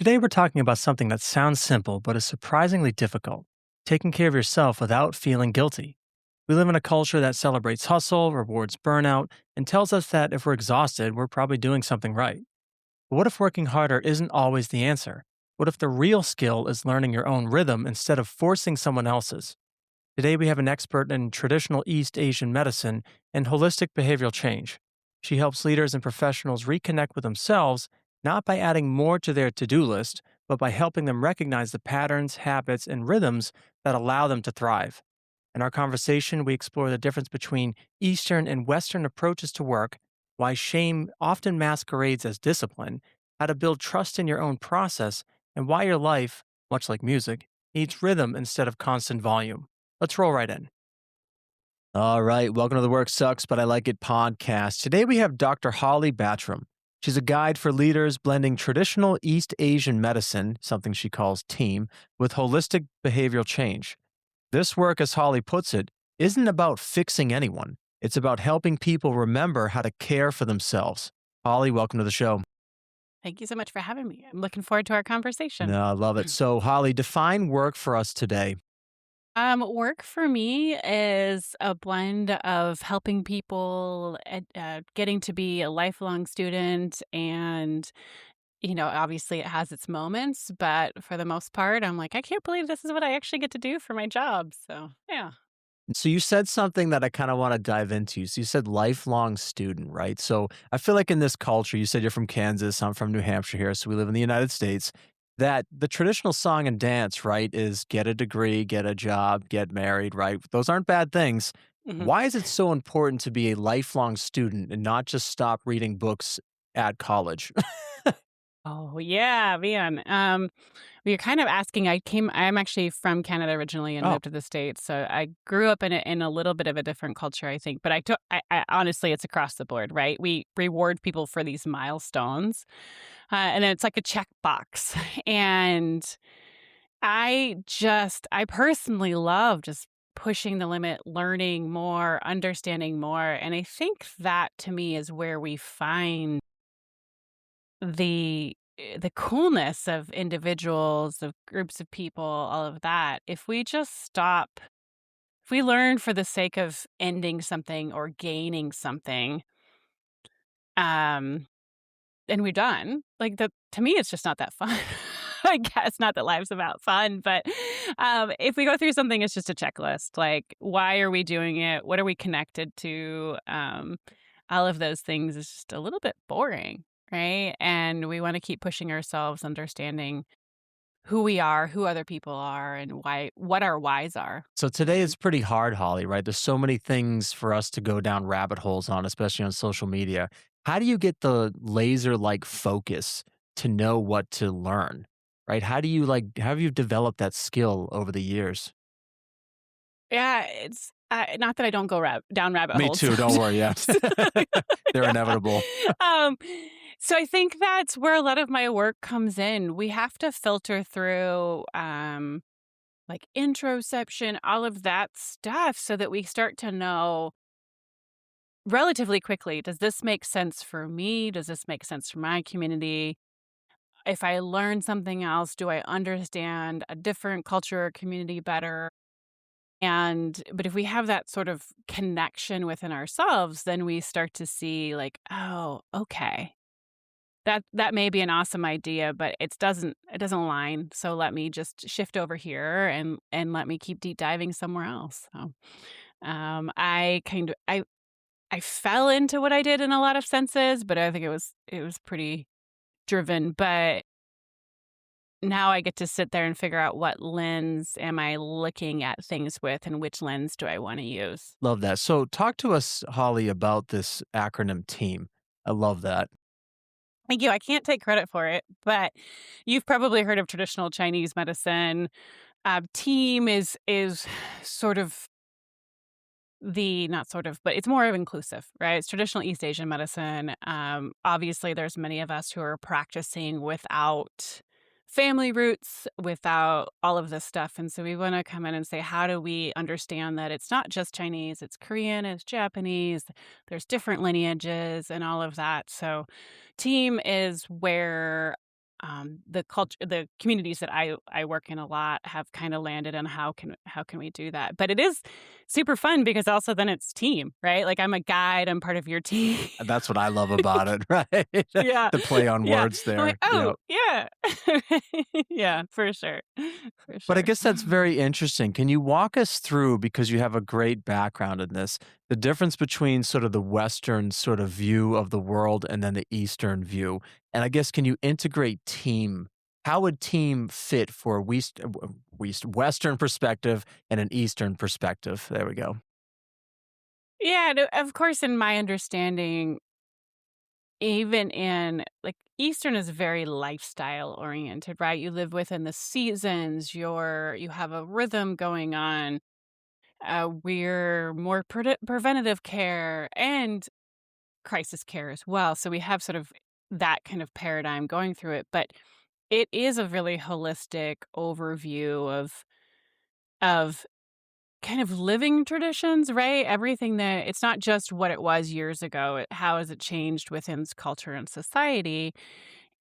Today, we're talking about something that sounds simple but is surprisingly difficult: taking care of yourself without feeling guilty. We live in a culture that celebrates hustle, rewards burnout, and tells us that if we're exhausted, we're probably doing something right. But what if working harder isn't always the answer? What if the real skill is learning your own rhythm instead of forcing someone else's? Today, we have an expert in traditional East Asian medicine and holistic behavioral change. She helps leaders and professionals reconnect with themselves, not by adding more to their to do list, but by helping them recognize the patterns, habits, and rhythms that allow them to thrive. In our conversation, we explore the difference between Eastern and Western approaches to work, why shame often masquerades as discipline, how to build trust in your own process, and why your life, much like music, needs rhythm instead of constant volume. Let's roll right in. All right. Welcome to the Work Sucks, but I Like It podcast. Today we have Dr. Holly Battrum. She's a guide for leaders blending traditional East Asian medicine, something she calls team, with holistic behavioral change. This work, as Holly puts it, isn't about fixing anyone. It's about helping people remember how to care for themselves. Holly, welcome to the show. Thank you so much for having me. I'm looking forward to our conversation. No, I love it. So, Holly, define work for us today. Work for me is a blend of helping people, getting to be a lifelong student, and obviously it has its moments, but for the most part, I'm like, I can't believe this is what I actually get to do for my job. So yeah. So you said something that I kind of want to dive into. So you said lifelong student, right? So I feel like in this culture, you said you're from Kansas, I'm from New Hampshire here, so we live in the United States, that the traditional song and dance, right, is get a degree, get a job, get married, right? Those aren't bad things. Mhm. Why is it so important to be a lifelong student and not just stop reading books at college? Oh yeah, man. Well, you're kind of asking. I'm actually from Canada originally and Oh, moved to the States, so I grew up in a little bit of a different culture, I think. But I honestly, it's across the board, right? We reward people for these milestones, and then it's like a checkbox. And I personally love just pushing the limit, learning more, understanding more, and I think that to me is where we find the coolness of individuals, of groups of people, all of that. If we just stop, if we learn for the sake of ending something or gaining something, um, and we're done, like that to me, it's just not that fun. I guess not that life's about fun, but if we go through something, it's just a checklist. Like, why are we doing it? What are we connected to? All of those things is just a little bit boring, right? And we want to keep pushing ourselves, understanding who we are, who other people are, and why what our whys are. so today is pretty hard, Holly, right? There's so many things for us to go down rabbit holes on, especially on social media. How do you get the laser like focus to know what to learn? Right? How have you developed that skill over the years? Yeah, it's not that I don't go down rabbit Me holes too, don't worry. Yeah. sometimes. They're Yeah. inevitable. Um, so I think that's where a lot of my work comes in. We have to filter through like introception, all of that stuff so that we start to know relatively quickly, does this make sense for me? Does this make sense for my community? If I learn something else, do I understand a different culture or community better? But if we have that sort of connection within ourselves, then we start to see like, oh, okay. That may be an awesome idea, but it doesn't align. So let me just shift over here and let me keep deep diving somewhere else. So I fell into what I did in a lot of senses, but I think it was pretty driven. But now I get to sit there and figure out what lens am I looking at things with and which lens do I want to use. Love that. So talk to us, Holly, about this acronym team. I love that. Thank you. I can't take credit for it, but you've probably heard of traditional Chinese medicine. Team is sort of the not sort of, but it's more of inclusive, right? It's traditional East Asian medicine. Obviously, there's many of us who are practicing without family roots, without all of this stuff. And so we want to come in and say, how do we understand that it's not just Chinese, it's Korean, it's Japanese, there's different lineages and all of that. So team is where the communities that I work in a lot have kind of landed on how can we do that. But it is super fun because also then it's team, right? Like I'm a guide, I'm part of your team. And that's what I love about it, right? Yeah. The play on Yeah. words I'm like, there. "Oh, Yeah. yeah." Yeah, for sure. For But I sure. guess that's very interesting. Can you walk us through, because you have a great background in this, the difference between sort of the Western sort of view of the world and then the Eastern view? And I guess, can you integrate team? How would team fit for a Western perspective and an Eastern perspective? There we go. Yeah, no, of course, in my understanding, even in like Eastern is very lifestyle oriented, right? You live within the seasons, you have a rhythm going on. We're more preventative care and crisis care as well. So we have sort of that kind of paradigm going through it, but it is a really holistic overview of kind of living traditions, right? Everything that it's not just what it was years ago, how has it changed within culture and society?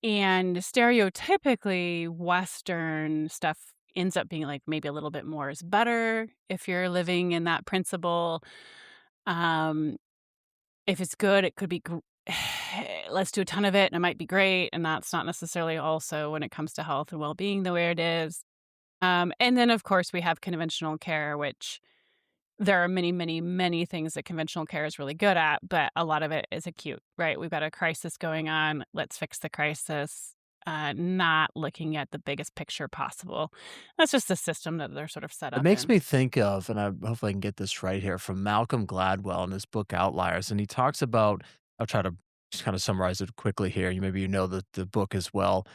And stereotypically, Western stuff ends up being like maybe a little bit more is better if you're living in that principle. Um, if it's good, it could be let's do a ton of it and it might be great. And that's not necessarily also when it comes to health and well being the way it is. And then, of course, we have conventional care, which there are many, many, many things that conventional care is really good at, but a lot of it is acute, right? We've got a crisis going on. Let's fix the crisis, not looking at the biggest picture possible. That's just the system that they're sort of set It up makes in. me think of, and I hopefully I can get this right here, from Malcolm Gladwell in his book Outliers, and he talks about. I'll try to just kind of summarize it quickly here. You maybe you know the book as well,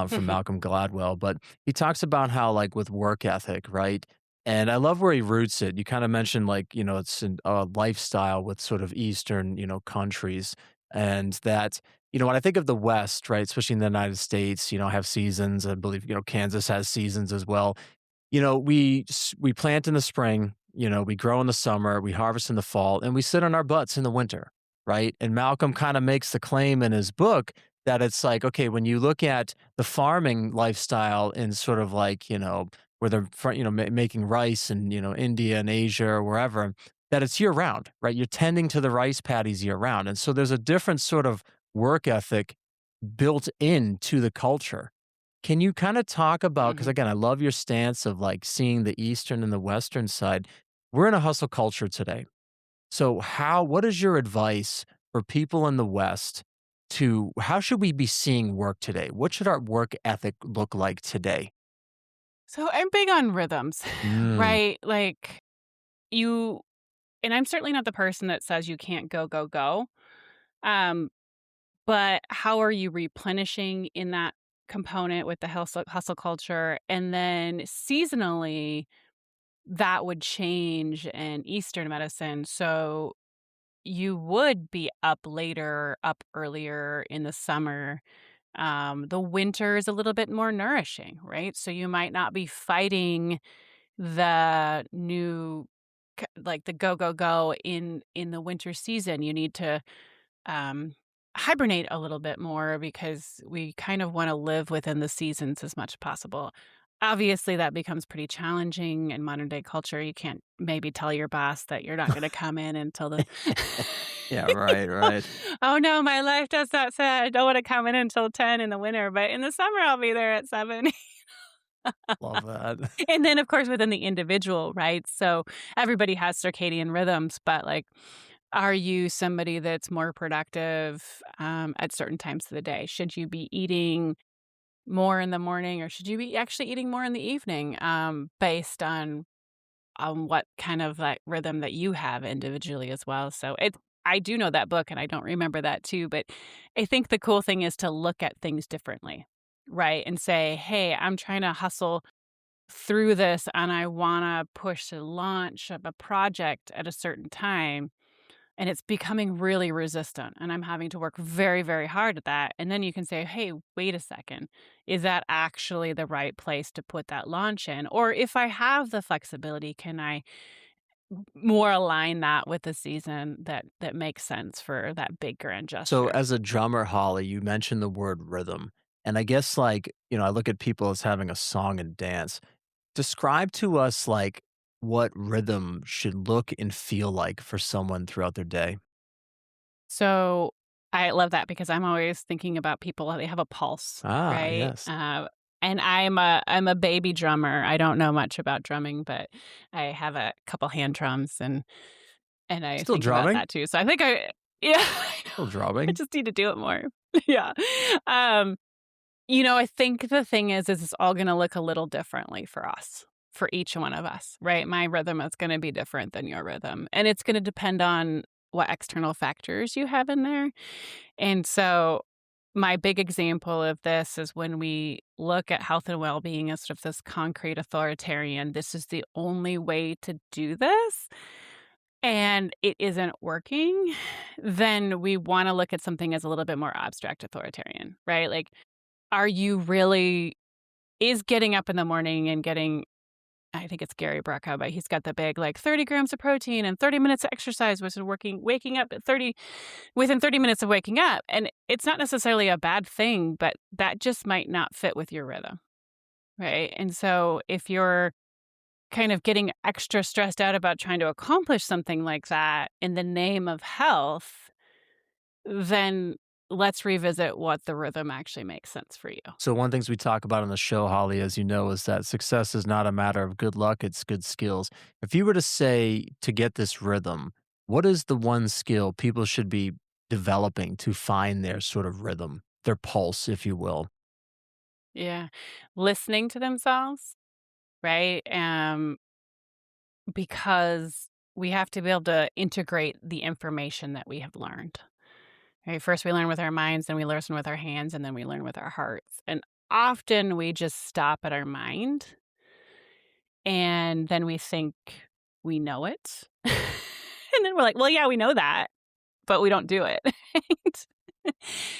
from Malcolm Gladwell, but he talks about how, like, with work ethic, right? And I love where he roots it. You kind of mentioned, like, it's a lifestyle with sort of Eastern, countries, and that. When I think of the West, right, especially in the United States, have seasons. I believe, Kansas has seasons as well. We plant in the spring, we grow in the summer, we harvest in the fall, and we sit on our butts in the winter, right? And Malcolm kind of makes the claim in his book that it's like, okay, when you look at the farming lifestyle in sort of like, where they're, making rice in, India and Asia or wherever, that it's year round, right? You're tending to the rice paddies year round. And so there's a different sort of work ethic built into the culture. Can you kinda talk about, because Mhm. again, I love your stance of, like, seeing the Eastern and the Western side. We're in a hustle culture today. So what is your advice for people in the West to how should we be seeing work today? What should our work ethic look like today? So I'm big on rhythms, Mm. right? Like you, and I'm certainly not the person that says you can't go, go, go. Um, but how are you replenishing in that component with the hustle culture? And then seasonally, that would change in Eastern medicine. So you would be up later, up earlier in the summer. The winter is a little bit more nourishing, right? So you might not be fighting the new like the go go go in the winter season. You need to um hibernate a little bit more because we kind of want to live within the seasons as much as possible. Obviously that becomes pretty challenging in modern day culture. You can't maybe tell your boss that you're not going to come in until the Yeah, right, right. oh no, my life does not say I don't want to come in until 10 in the winter, but in the summer I'll be there at 7. Love that. And then, of course, within the individual, right? So everybody has circadian rhythms, but like, are you somebody that's more productive at certain times of the day? Should you be eating more in the morning, or should you be actually eating more in the evening, based on what kind of like rhythm that you have individually as well? So it. I do know that book, and I don't remember that too. But I think the cool thing is to look at things differently, right? And say, hey, I'm trying to hustle through this and I wanna push the launch of a project at a certain time, and it's becoming really resistant, and I'm having to work very, very hard at that, and then you can say, "Hey, wait a second. Is that actually the right place to put that launch in? Or if I have the flexibility, can I more align that with the season that makes sense for that big grand So gesture?" as a drummer, Holly, you mentioned the word rhythm. And I guess, like, I look at people as having a song and dance. Describe to us, like, what rhythm should look and feel like for someone throughout their day. So, I love that because I'm always thinking about people, they have a pulse, Ah, right? yes. And I'm a baby drummer. I don't know much about drumming, but I have a couple hand drums and I Still think about drumming? that too. So I think I yeah, I Still know. I drumming? just need to do it more. Yeah. Um, I think the thing is it's all gonna look a little differently for us, for each one of us, right? My rhythm is gonna be different than your rhythm, and it's gonna depend on what external factors you have in there. And so, my big example of this is when we look at health and well-being as sort of this concrete authoritarian, this is the only way to do this, and it isn't working, then we wanna look at something as a little bit more abstract authoritarian, right? Like, are you really is getting up in the morning and getting I think it's Gary Brecka, but he's got the big, like, 30 grams of protein and 30 minutes of exercise, which is waking up at 30 within 30 minutes of waking up, and it's not necessarily a bad thing, but that just might not fit with your rhythm, right? And so if you're kind of getting extra stressed out about trying to accomplish something like that in the name of health, then let's revisit what the rhythm actually makes sense for you. So one things we talk about on the show, Holly, as you know, is that success is not a matter of good luck, it's good skills. If you were to say to get this rhythm, what is the one skill people should be developing to find their sort of rhythm, their pulse, if you will? Yeah. Listening to themselves, right? Because we have to be able to integrate the information that we have learned. Right? First, we learn with our minds, then we listen with our hands, and then we learn with our hearts. And often we just stop at our mind and then we think we know it. And then we're like, well, yeah, we know that, but we don't do it. Right?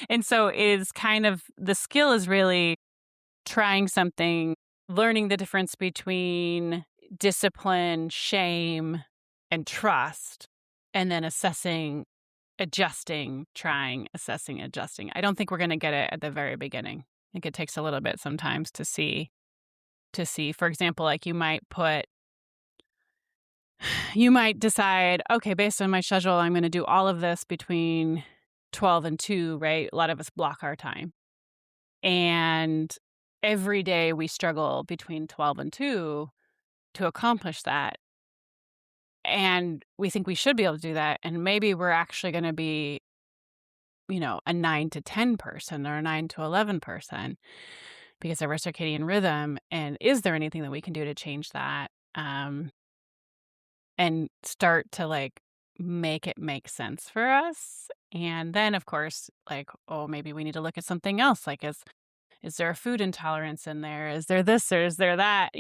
And so is kind of the skill is really trying something, learning the difference between discipline, shame, and trust, and then assessing, adjusting, trying, assessing, adjusting. I don't think we're gonna get it at the very beginning. I think it takes a little bit sometimes to see. For example, like you might decide, okay, based on my schedule, I'm gonna do all of this between 12 and 2, right? A lot of us block our time. And every day we struggle between 12 and 2 to accomplish that. And we think we should be able to do that. And maybe we're actually going to be, a 9 to 10 person or a 9 to 11 person because of our circadian rhythm. And is there anything that we can do to change that? And start to like make it make sense for us. And then, of course, like, oh, maybe we need to look at something else. Like, is there a food intolerance in there? Is there this or is there that?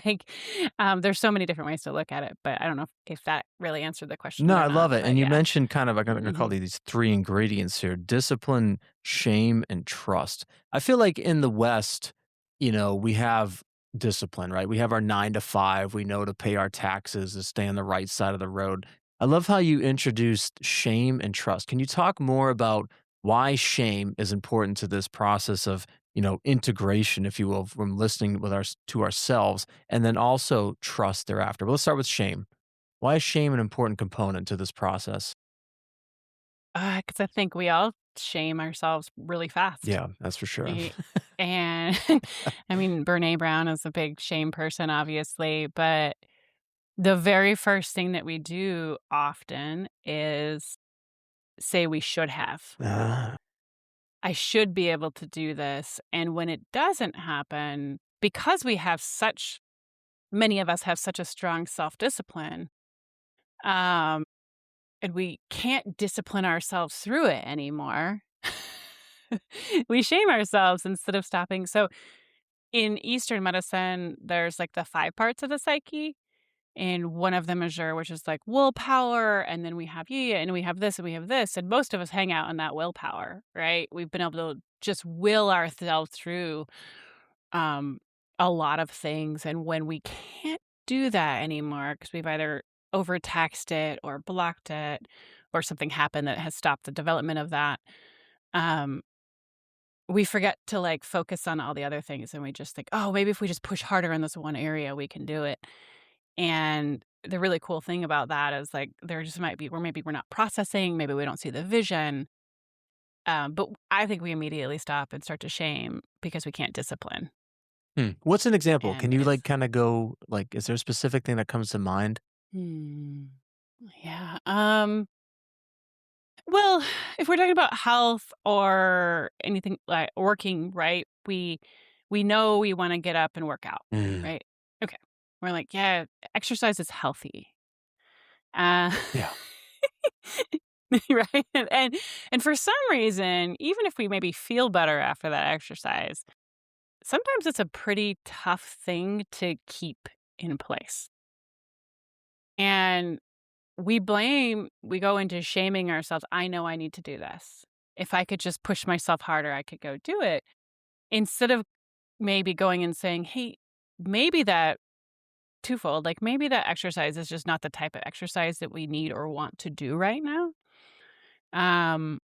Like, there's so many different ways to look at it, but I don't know if that really answered the question No, or I not, love it. but And you yeah. mentioned kind of, I'm going to call Mhm. these three ingredients here: discipline, shame, and trust. I feel like in the West, we have discipline, right? We have our 9 to 5. We know to pay our taxes, to stay on the right side of the road. I love how you introduced shame and trust. Can you talk more about why shame is important to this process of, integration, if you will, from listening to ourselves, and then also trust thereafter? But let's start with shame. Why is shame an important component to this process? 'Cause I think we all shame ourselves really fast. Yeah, that's for sure. Right? And I mean, Brene Brown is a big shame person, obviously, but the very first thing that we do often is say we should have. Ah, I should be able to do this. And when it doesn't happen, because many of us have such a strong self discipline, um, and we can't discipline ourselves through it anymore. We shame ourselves instead of stopping. So in Eastern medicine, there's like the 5 parts of the psyche. And one of them is your, which is like willpower. And then we have yi, and we have this, and we have this. And most of us hang out in that willpower, right? We've been able to just will ourselves through um, a lot of things. And when we can't do that anymore, because we've either overtaxed it or blocked it, or something happened that has stopped the development of that, um, we forget to, like, focus on all the other things, and we just think, "Oh, maybe if we just push harder in this one area, we can do it." And the really cool thing about that is, like, there just might be where maybe we're not processing, maybe we don't see the vision, but I think we immediately stop and start to shame because we can't discipline, Hmm. What's an example? Can and you like it's kind of go like is there a specific thing that comes to mind? hmm, yeah, well, if we're talking about health or anything like working, right? We know we wanna get up and work out, Mm, right? Okay. We're like, "Yeah, exercise is healthy." Uh, yeah. right? And for some reason, even if we maybe feel better after that exercise, sometimes it's a pretty tough thing to keep in place. And we go into shaming ourselves. I know I need to do this. If I could just push myself harder, I could go do it. Instead of maybe going and saying, hey, maybe that twofold, like maybe that exercise is just not the type of exercise that we need or want to do right now. Um,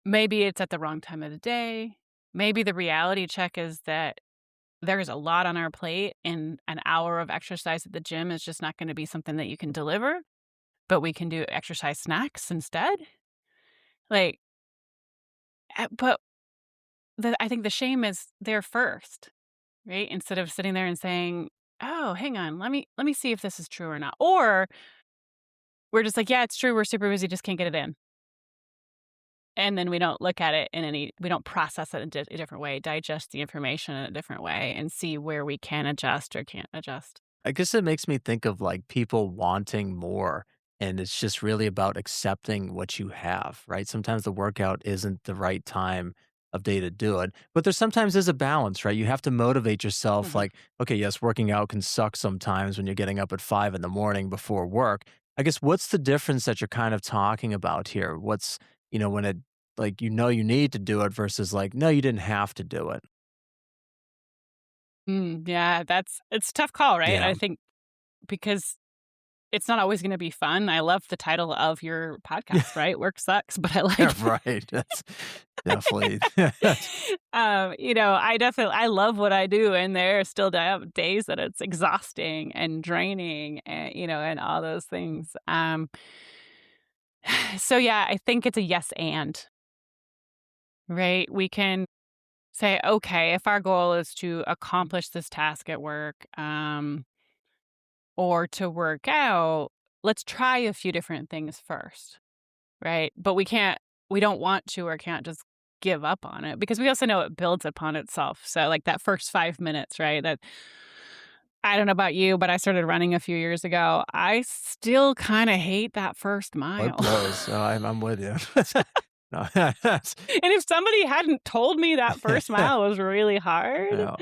Maybe it's at the wrong time of the day. Maybe the reality check is that there's a lot on our plate and an hour of exercise at the gym is just not going to be something that you can deliver, but we can do exercise snacks instead. Like, but I think the shame is there first, right? Instead of sitting there and saying, "Oh, hang on, let me see if this is true or not." Or we're just like, "Yeah, it's true. We're super busy, just can't get it in." And then we don't look at it in any we don't process it in a different way, digest the information in a different way, and see where we can adjust or can't adjust. I guess it makes me think of like people wanting more, and it's just really about accepting what you have, right? Sometimes the workout isn't the right time of day to do it, but there sometimes is a balance, right? You have to motivate yourself. Mhm. Like, okay, yes, working out can suck sometimes when you're getting up at 5 in the morning before work. I guess what's the difference that you're kind of talking about here? What's, when it like you need to do it versus like, no, you didn't have to do it. Yeah, it's a tough call, right? Yeah. I think because it's not always gonna be fun. I love the title of your podcast, right? Work sucks, but I Yeah, like it. right. That's definitely I love what I do, and there are still days that it's exhausting and draining and, and all those things. So yeah, I think it's a yes and, right? We can say, okay, if our goal is to accomplish this task at work, or to work out, let's try a few different things first, right? But we don't want to or can't just give up on it because we also know it builds upon itself. So, like that first 5 minutes, right? That I don't know about you, but I started running a few years ago. I still kind of hate that first Oh, it mile. blows. So I'm with you. No, that's And if somebody hadn't told me that first mile was really hard, yeah,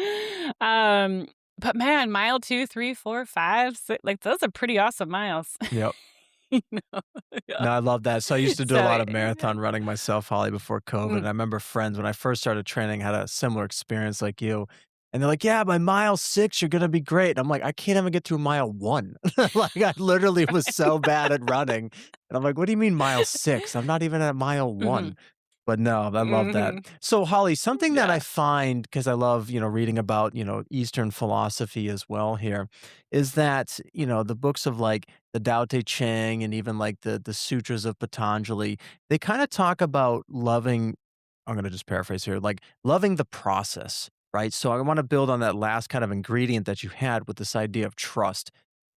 um, but man, mile 2, 3, 4, 5, like those are pretty awesome miles. yep. You know? Yeah. No, I love that. So I used to do a So, lot of marathon running myself, Holly, before COVID. mm, And I remember friends when I first started training had a similar experience like you. And they're like, "Yeah, by mile 6, you're gonna be great." And I'm like, "I can't even get through mile 1." Like, I literally was so bad at running. And I'm like, "What do you mean mile 6? I'm not even at mile mhm, 1." But no, I love that. mhm, So, Holly, something that I yeah. find because I love, reading about, Eastern philosophy as well here, is that, the books of like the Tao Te Ching and even like the sutras of Patanjali, they kind of talk about loving, I'm going to just paraphrase here, like loving the process, right? So I want to build on that last kind of ingredient that you had with this idea of trust.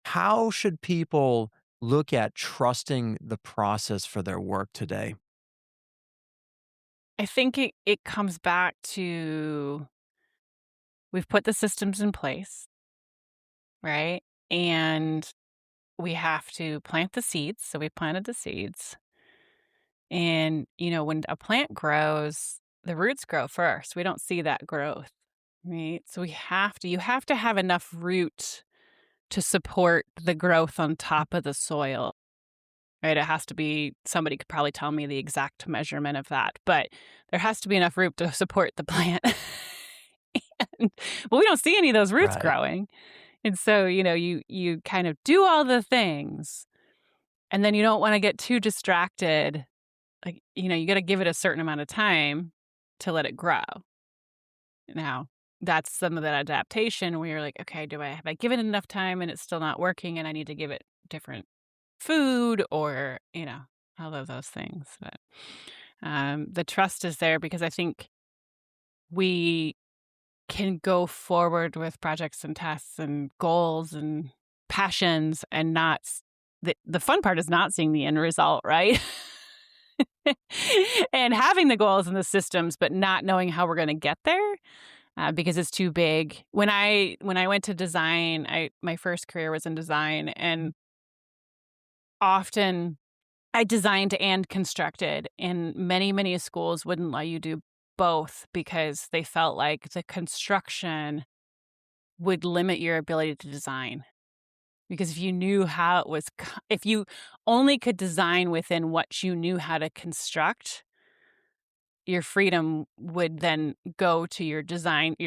How should people look at trusting the process for their work today? I think it comes back to we've put the systems in place, right? And we have to plant the seeds. So we planted the seeds. And, when a plant grows, the roots grow first. We don't see that growth, right? So you have to have enough root to support the growth on top of the soil, right? It has to be, somebody could probably tell me the exact measurement of that, but there has to be enough root to support the plant. But we don't see any of those roots Right. growing. And so, you kind of do all the things and then you don't want to get too distracted. Like, you got to give it a certain amount of time to let it grow. Now, that's some of that adaptation where you're like, okay, have I given it enough time and it's still not working and I need to give it different food or, all of those things. But the trust is there because I think we can go forward with projects and tasks and goals and passions and not the fun part is not seeing the end result, right? And having the goals and the systems, but not knowing how we're going to get there because it's too big. When I went to design, my first career was in design, and often I designed and constructed, and many schools wouldn't let you do both because they felt like the construction would limit your ability to design. Because if you knew how it was, if you only could design within what you knew how to construct, your freedom would then go to your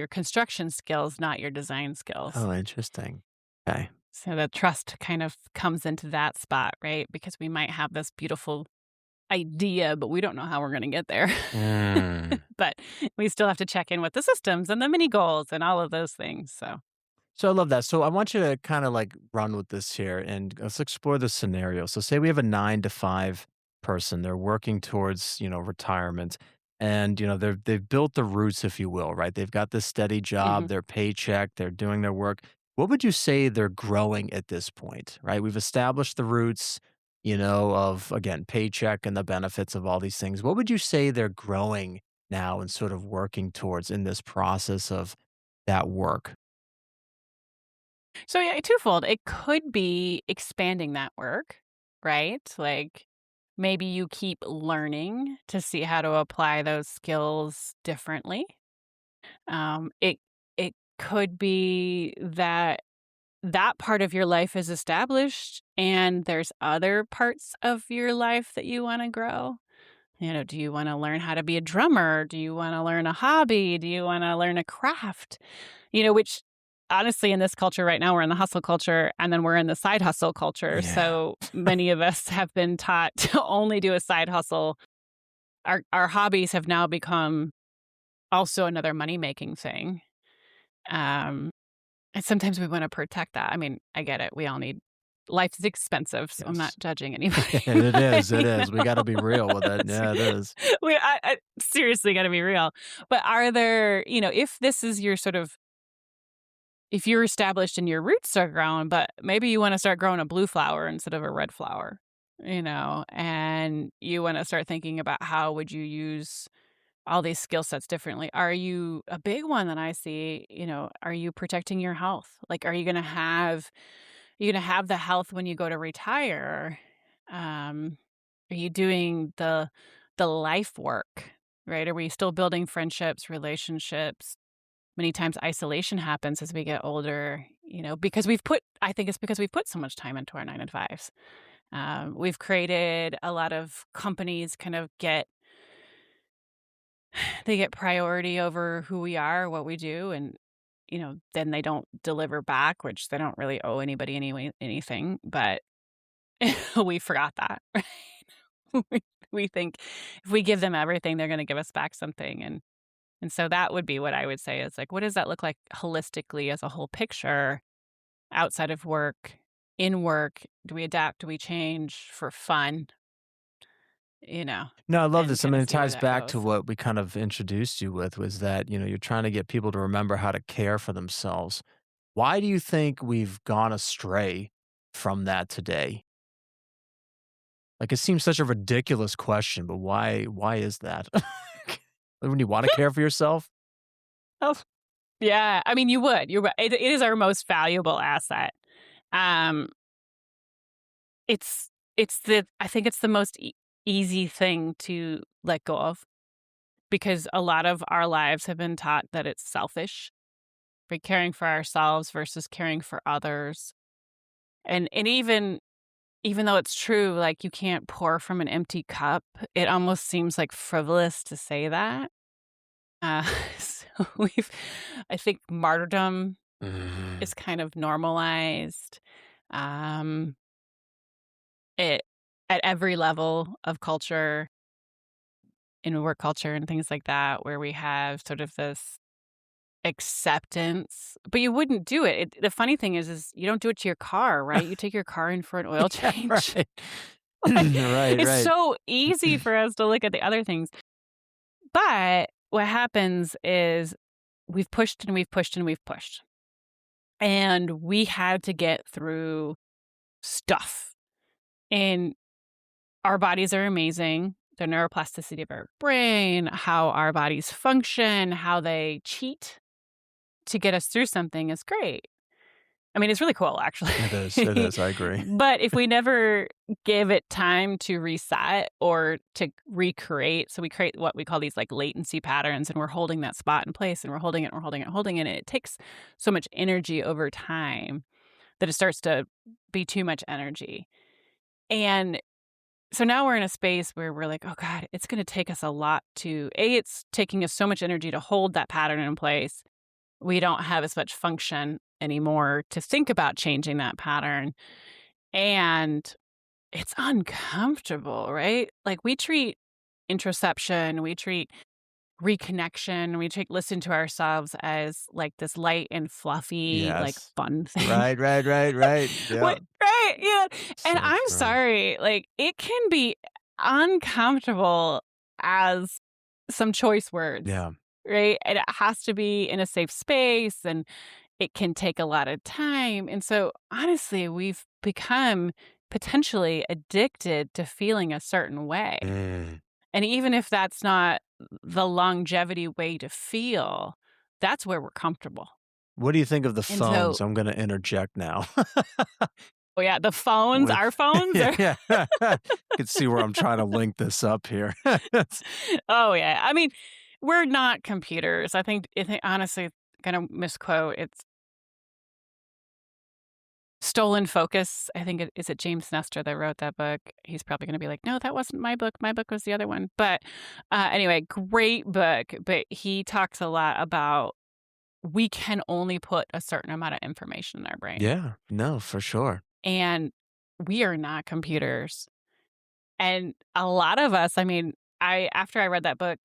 construction skills, not your design skills. Oh, interesting. Okay. So the trust kind of comes into that spot, right? Because we might have this beautiful idea, but we don't know how we're going to get there. Mm. But we still have to check in with the systems and the mini goals and all of those things. So, So I love that. So I want you to kind of like run with this here and let's explore the scenario. So say we have a 9 to 5 person. They're working towards, retirement and, they've built the roots, if you will, right? They've got this steady job, mhm. their paycheck, they're doing their work. What would you say they're growing at this point, right? We've established the roots, of again, paycheck and the benefits of all these things. What would you say they're growing now and sort of working towards in this process of that work? So yeah, twofold. It could be expanding that work, right? Like maybe you keep learning to see how to apply those skills differently. It could be that that part of your life is established and there's other parts of your life that you want to grow. Do you want to learn how to be a drummer? Do you want to learn a hobby? Do you want to learn a craft? Which honestly, in this culture right now, we're in the hustle culture and then we're in the side hustle culture. Yeah. So many of us have been taught to only do a side hustle. Our hobbies have now become also another money making thing. Um, and sometimes we want to protect that. I mean, I get it. We all need life is expensive, so I'm not Yes. judging anybody. And it But, is, it is. We gotta be real with it. Yeah, it is. I seriously got to be real. But are there, if this is your sort of if you're established and your roots are grown, but maybe you want to start growing a blue flower instead of a red flower, and you want to start thinking about how would you use all these skill sets differently. Are you a big one that I see, are you protecting your health? Like, are you going to have the health when you go to retire? Um, are you doing the life work, right? Are we still building friendships, relationships? Many times isolation happens as we get older, because I think it's because we've put so much time into our 9 to 5s. We've created a lot of companies they get priority over who we are, what we do, and, then they don't deliver back, which they don't really owe anybody anything, but we forgot that, right? We we think if we give them everything, they're gonna give us back something, and so that would be what I would say is, like, what does that look like holistically as a whole picture outside of work, in work? Do we adapt? Do we change for fun? You know, No, I love and this. I mean, kinda it see where ties that back to goes. what we kind of introduced you with was that, you're trying to get people to remember how to care for themselves. Why do you think we've gone astray from that today? Like, it seems such a ridiculous question, but why is that? When you wanna care for yourself? Oh, yeah. I mean, you would. You're right. It is our most valuable asset. Um, I think it's the most easy thing to let go of because a lot of our lives have been taught that it's selfish, for caring for ourselves versus caring for others. And even though it's true, like you can't pour from an empty cup, it almost seems like frivolous to say that. Uh, so I think martyrdom Mhm. is kind of normalized. Um, it at every level of culture, in work culture and things like that, where we have sort of this acceptance, but you wouldn't do it. The funny thing is you don't do it to your car, right? You take your car in for an oil Yeah, change. right. Right, It's right. so easy for us to look at the other things. But what happens is we've pushed and we've pushed and we've pushed. And we had to get through stuff. And our bodies are amazing. The neuroplasticity of our brain, how our bodies function, how they cheat to get us through something is great. I mean, it's really cool, actually. It is, it is, I agree. But if we never give it time to reset or to recreate, so we create what we call these like latency patterns, and we're holding that spot in place and we're holding it, we're holding it, holding it. And it takes so much energy over time that it starts to be too much energy. And so now we're in a space where we're like, oh God, it's going to take us a lot to, it's taking us so much energy to hold that pattern in place. We don't have as much function anymore to think about changing that pattern. And it's uncomfortable, right? Like we treat introspection, we treat reconnection, we treat listen to ourselves as like this light and fluffy, like Yes. fun thing. Right, right, right, right. Yeah. What, right? Yeah. And So I'm true. sorry, like it can be uncomfortable as some choice words, Yeah. right? And it has to be in a safe space and it can take a lot of time. And so, honestly, we've become potentially addicted to feeling a certain way. Mm. And even if that's not the longevity way to feel, that's where we're comfortable. What do you think of the And so, phones? I'm gonna interject now. oh, yeah, the phones, With our phones yeah, are, yeah. You can see where I'm trying to link this up here. It's oh, yeah. I mean, we're not computers. I think honestly, gonna misquote, it's Stolen Focus. I think is it James Nestor that wrote that book? He's probably gonna be like, "No, that wasn't my book. My book was the other one." But, anyway, great book, but he talks a lot about we can only put a certain amount of information in our brain, yeah, no, for sure. and we are not computers. And a lot of us, I mean, I after I read that book,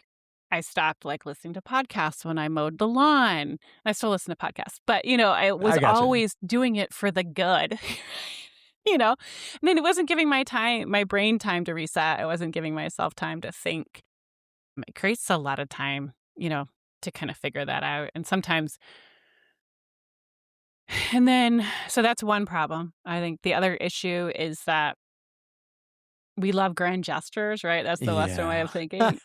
I stopped, like, listening to podcasts when I mowed the lawn. I still listen to podcasts, but, I was I gotcha. always doing it for the good, you know? And then it wasn't giving my brain time to reset. I wasn't giving myself time to think. It creates a lot of time, to kinda figure that out, and sometimes and then so that's one problem. I think the other issue is that we love grand gestures, right? That's the Western way Yeah. of thinking,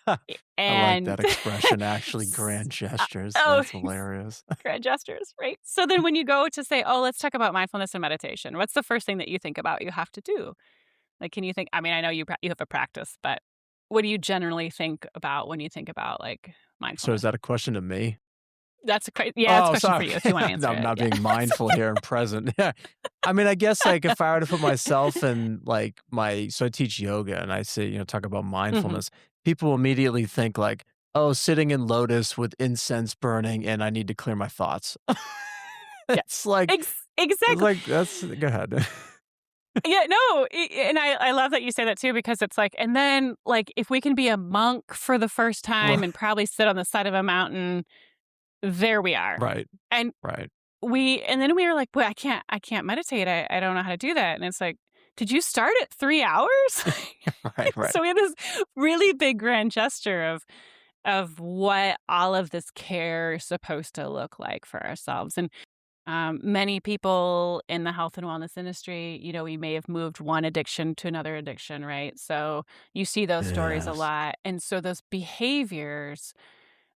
I like and that expression, actually, s grand gestures. oh, That's hilarious. grand gestures, right? So then when you go to say, "Oh, let's talk about mindfulness and meditation," what's the first thing that you think about you have to do? Like, can you think I mean, I know you have a practice, but what do you generally think about when you think about, like, So is mindfulness? that a question to me? That's a Oh, question for sorry. you if you wanna No, answer I'm it, not yeah. being mindful here and present. Yeah. I mean, I guess, like, if I were to put myself in, like, I teach yoga and I say, talk about Mhm. mindfulness, people immediately think, like, "Oh, sitting in lotus with incense burning, and I need to clear my thoughts." Yeah. It's like it's Exactly. like, that's go ahead. Yeah, no, and I love that you say that too because it's like and then, like, if we can be a monk for the first time and probably sit on the side of a mountain, there we are. Right, And right, and then we were like, "Well, I can't meditate. I don't know how to do that." And it's like, "Did you start at 3 hours?" right, right. So we had this really big grand gesture of what all of this care is supposed to look like for ourselves. And many people in the health and wellness industry, we may have moved one addiction to another addiction, right? So you see those stories a Yes. lot. And so those behaviors,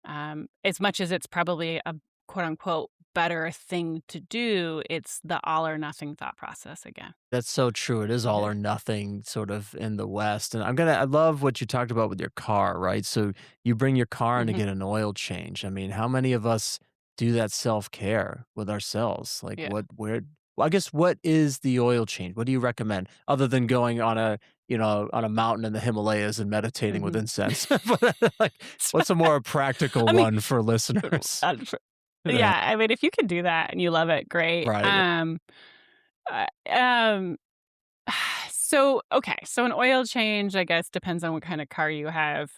as much as it's probably a quote unquote better thing to do, it's the all or nothing thought process again. That's so true. It is It all is. or nothing sort of in the West. And I love what you talked about with your car, right? So you bring your car in to Hmm. get an oil change. I mean, how many of us do that self-care with ourselves? Like Yeah. well, I guess what is the oil change? What do you recommend other than going on a mountain in the Himalayas and meditating with Hmm. incense? But like, what's a more practical I mean, one for listeners? uh, Yeah, yeah, I mean, if you can do that and you love it, great. right. Uh, um, so okay, so an oil change, I guess, depends on what kind of car you have.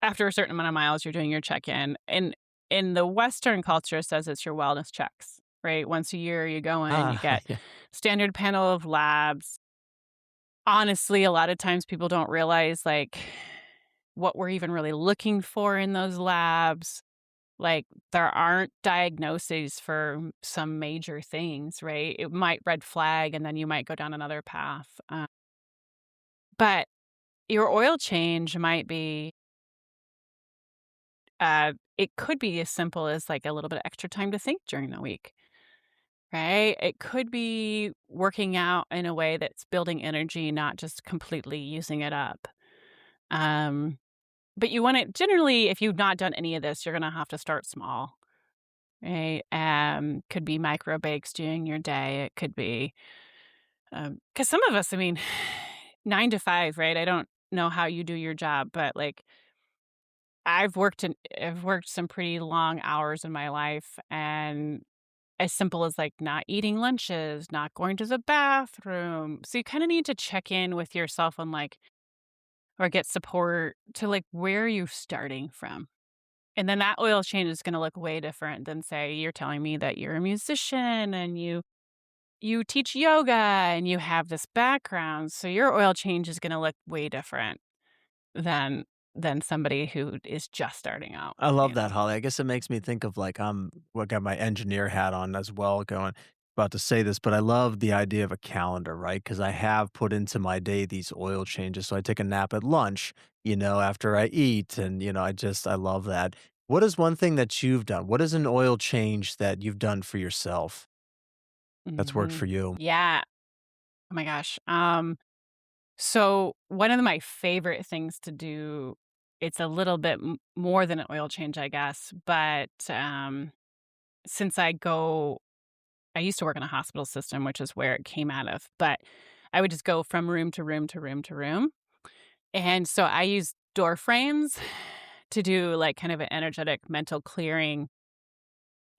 after a certain amount of miles, you're doing your check-in. And in the Western culture, it says it's your wellness checks, right? Once a year, you go in, you Ah, get yeah. standard panel of labs. Honestly, a lot of times people don't realize, like, what we're even really looking for in those labs. Like, there aren't diagnoses for some major things, right? It might red flag, and then you might go down another path. But your oil change might be, it could be as simple as like a little bit of extra time to think during the week, right? It could be working out in a way that's building energy, not just completely using it up. Um, but you want to generally, if you've not done any of this, you're going to have to start small. Right? Could be micro bakes during your day. It could be, because some of us, I mean, 9 to 5, right? I don't know how you do your job, but like I've worked some pretty long hours in my life, and as simple as like not eating lunches, not going to the bathroom. So you kind of need to check in with yourself on like, or get support to like where are you starting from. And then that oil change is going to look way different than say you're telling me that you're a musician and you teach yoga and you have this background, so your oil change is gonna look way different than somebody who is just starting out, I love you that, know? Holly. I guess it makes me think of like what got my engineer hat on as well, going about to say this, but I love the idea of a calendar, right? Because I have put into my day these oil changes. So I take a nap at lunch, after I eat, and I love that. What is one thing that you've done? What is an oil change that you've done for yourself that's worked Mhm. for you? Yeah. Oh my gosh. So one of my favorite things to do, it's a little bit more than an oil change, I guess, but, since I used to work in a hospital system, which is where it came out of, but I would just go from room to room to room to room. And so I use door frames to do like kind of an energetic mental clearing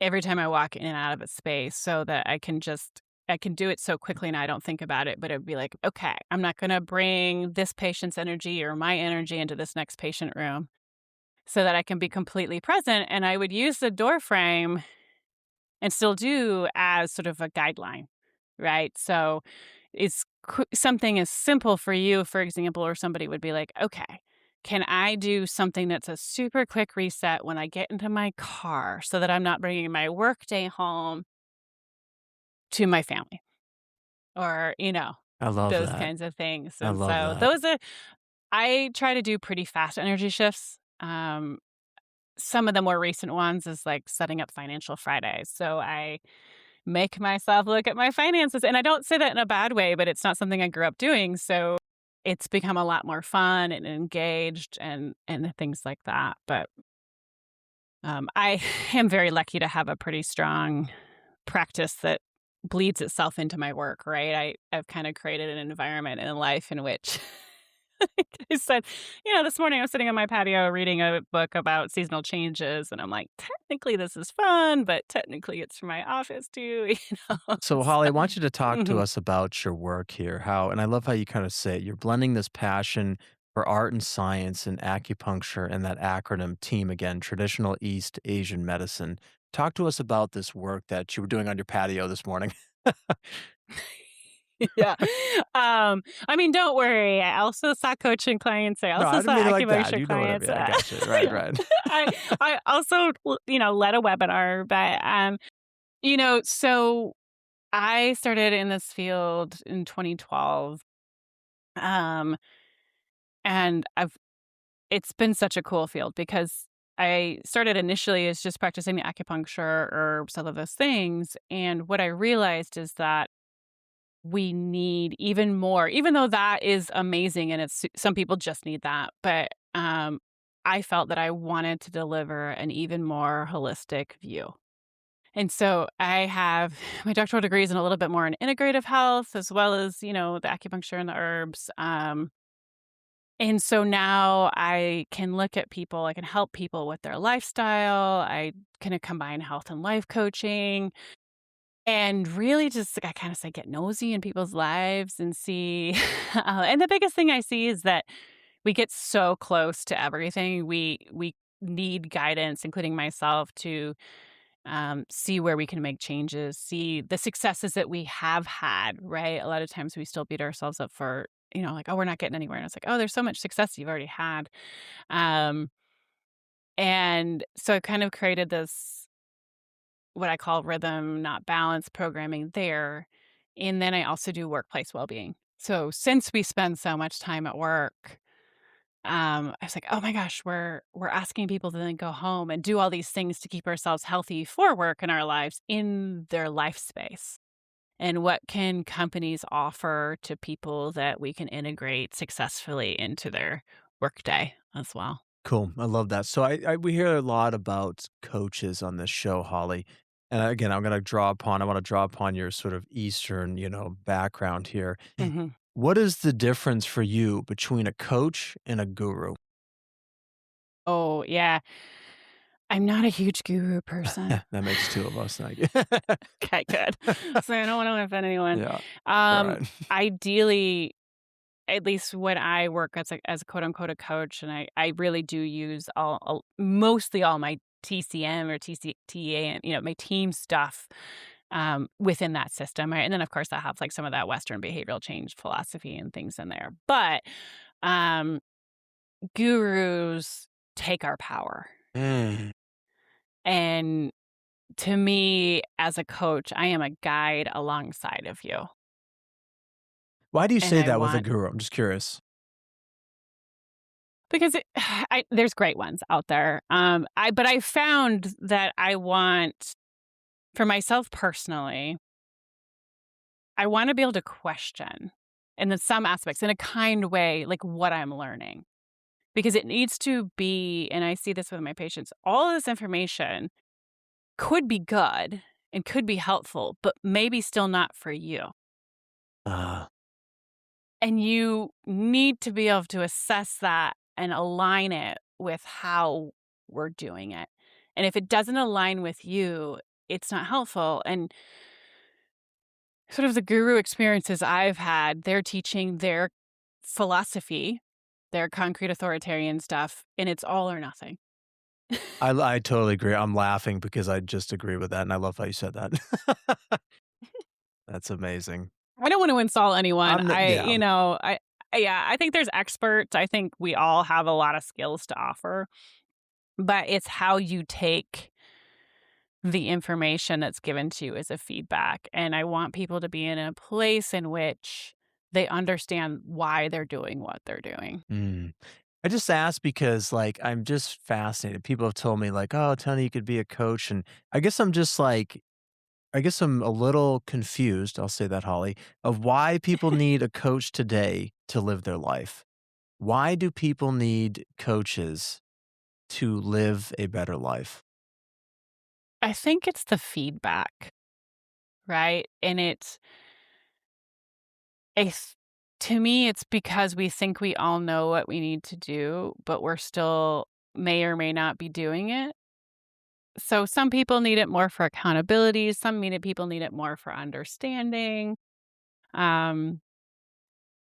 every time I walk in and out of a space so that I can do it so quickly and I don't think about it, but it'd be like, okay, I'm not going to bring this patient's energy or my energy into this next patient room so that I can be completely present. And I would use the door frame and still do as sort of a guideline, right? So it's something as simple for you, for example, or somebody would be like, okay, can I do something that's a super quick reset when I get into my car so that I'm not bringing my work day home to my family or, I love those that. kinds of things. I And love so that. those are, I try to do pretty fast energy shifts. Some of the more recent ones is like setting up financial Fridays. So I make myself look at my finances, and I don't say that in a bad way, but it's not something I grew up doing, so it's become a lot more fun and engaged and things like that, but, I am very lucky to have a pretty strong practice that bleeds itself into my work, right? I've kinda created an environment in life in which like I said, this morning I was sitting on my patio reading a book about seasonal changes, and I'm like, technically this is fun, but technically it's for my office too, So, So Holly, I want you to talk to mhm. us about your work here. And I love how you kind of say it. You're blending this passion for art and science and acupuncture and that acronym team again, traditional East Asian medicine. Talk to us about this work that you were doing on your patio this morning. Yeah. I mean, don't worry. I also saw coaching clients. I No, also I didn't saw mean it like that. acupuncture You know what I clients. mean. I got you. Right, Yeah. right. I I also, led a webinar, but so I started in this field in 2012. Um, and it's been such a cool field because I started initially as just practicing the acupuncture, herbs, all of those things. And what I realized is that we need even more, even though that is amazing and it's some people just need that. But I felt that I wanted to deliver an even more holistic view. And so I have my doctoral degrees in a little bit more in integrative health as well as, the acupuncture and the herbs. And so now I can look at people, I can help people with their lifestyle. I kind of combine health and life coaching and really just, like, I kinda say, get nosy in people's lives and see and the biggest thing I see is that we get so close to everything. We need guidance, including myself, to see where we can make changes, see the successes that we have had, right? A lot of times we still beat ourselves up for, like, oh, we're not getting anywhere. And it's like, oh, there's so much success you've already had. Um, and so I kind of created this, what I call rhythm, not balance programming there. And then I also do workplace well-being. So since we spend so much time at work, I was like, "Oh my gosh, we're asking people to then go home and do all these things to keep ourselves healthy for work in our lives in their life space. And what can companies offer to people that we can integrate successfully into their workday as well?" Cool. I love that. So I we hear a lot about coaches on this show, Holly. And again, I want to draw upon your sort of Eastern, background here. Mhm. What is the difference for you between a coach and a guru? Oh, yeah. I'm not a huge guru person. That makes two of us. Okay, good. So I don't wanna offend anyone. Yeah. All Um, right. Ideally, at least when I work as a quote unquote a coach, and I really do use mostly all my TCM or TCTA and my team stuff within that system. Right? And then of course I have like some of that Western behavioral change philosophy and things in there. But um, gurus take our power. Mm. And to me, as a coach, I am a guide alongside of you. Why do you And say I that with a want guru? I'm just curious. Because there's great ones out there. But I found that I want, for myself personally, I want to be able to question, and in some aspects, in a kind way, like what I'm learning, because it needs to be. And I see this with my patients. All of this information could be good and could be helpful, but maybe still not for you. Uh, And you need to be able to assess that and align it with how we're doing it. And if it doesn't align with you, it's not helpful. And sort of the guru experiences I've had, they're teaching their philosophy, their concrete authoritarian stuff, and it's all or nothing. I totally agree. I'm laughing because I just agree with that, and I love how you said that. That's amazing. I don't want to insult anyone. Yeah. Yeah, I think there's experts. I think we all have a lot of skills to offer, but it's how you take the information that's given to you as a feedback. And I want people to be in a place in which they understand why they're doing what they're doing. Mm. I just asked because, like, I'm just fascinated. People have told me, like, "Oh, Tony, you could be a coach," and I guess I'm just like I guess I'm a little confused, I'll say that, Holly, of why people need a coach today to live their life. Why do people need coaches to live a better life? I think it's the feedback, right? And it's to me, it's because we think we all know what we need to do, but we're still may or may not be doing it. So some people need it more for accountability. People need it more for understanding. Um,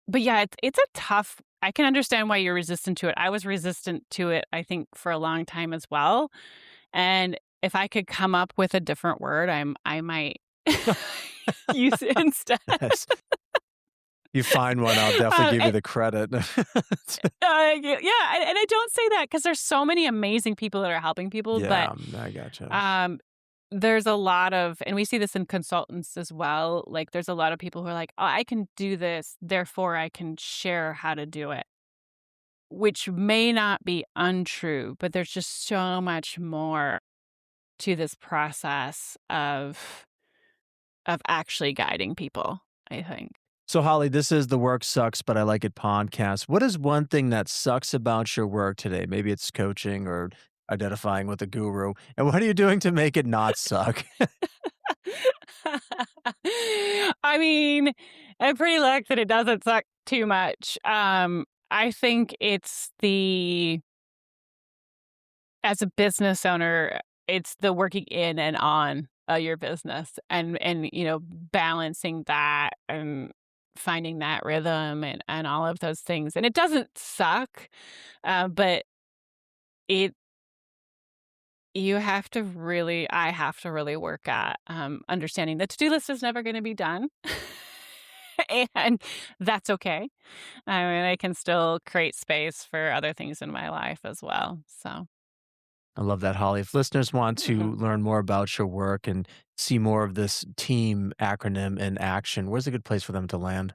but yeah, it's a tough. I can understand why you're resistant to it. I was resistant to it, I think, for a long time as well. And if I could come up with a different word, I might use it instead. Yes. You find one, I'll definitely give you And, the credit. yeah, and I don't say that because there's so many amazing people that are helping people, but Yeah, I gotcha. um, there's a lot of, and we see this in consultants as well. Like, there's a lot of people who are like, "Oh, I can do this, therefore I can share how to do it," which may not be untrue, but there's just so much more to this process of actually guiding people, I think. So, Holly, this is the Work Sucks, but I Like It podcast. What is one thing that sucks about your work today? Maybe it's coaching or identifying with a guru. And what are you doing to make it not suck? I mean, I'm pretty lucky that it doesn't suck too much. I think it's the as a business owner, it's the working in and on your business and balancing that and finding that rhythm and all of those things. And it doesn't suck, but it you have to really I have to really work at, understanding the to-do list is never gonna be done, and that's okay. I mean, I can still create space for other things in my life as well, so I love that, Holly. If listeners want to mhm. learn more about your work and see more of this team acronym in action, where's a good place for them to land?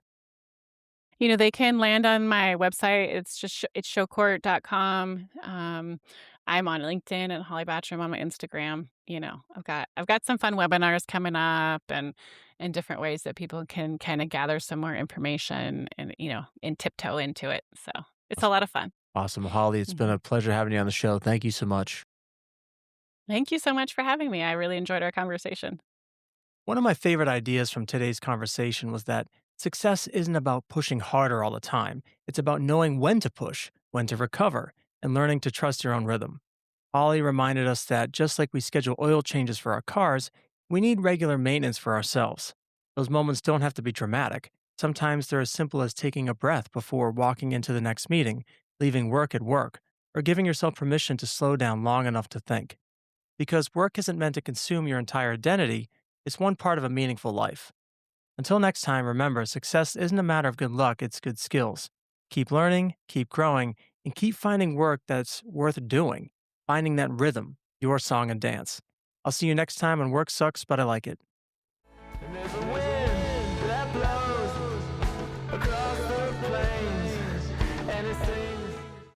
They can land on my website. It's just it's showcourt.com. I'm on LinkedIn and Holly Battrum on my Instagram. I've got some fun webinars coming up and different ways that people can kind of gather some more information and tiptoe into it. So it's a lot of fun. Awesome. Holly, it's been Mhm. a pleasure having you on the show. Thank you so much. Thank you so much for having me. I really enjoyed our conversation. One of my favorite ideas from today's conversation was that success isn't about pushing harder all the time. It's about knowing when to push, when to recover, and learning to trust your own rhythm. Holly reminded us that just like we schedule oil changes for our cars, we need regular maintenance for ourselves. Those moments don't have to be dramatic. Sometimes they're as simple as taking a breath before walking into the next meeting, leaving work at work, or giving yourself permission to slow down long enough to think. Because work isn't meant to consume your entire identity, it's one part of a meaningful life. Until next time, remember success isn't a matter of good luck, it's good skills. Keep learning, keep growing, and keep finding work that's worth doing, finding that rhythm, your song and dance. I'll see you next time on Work Sucks, but I Like It.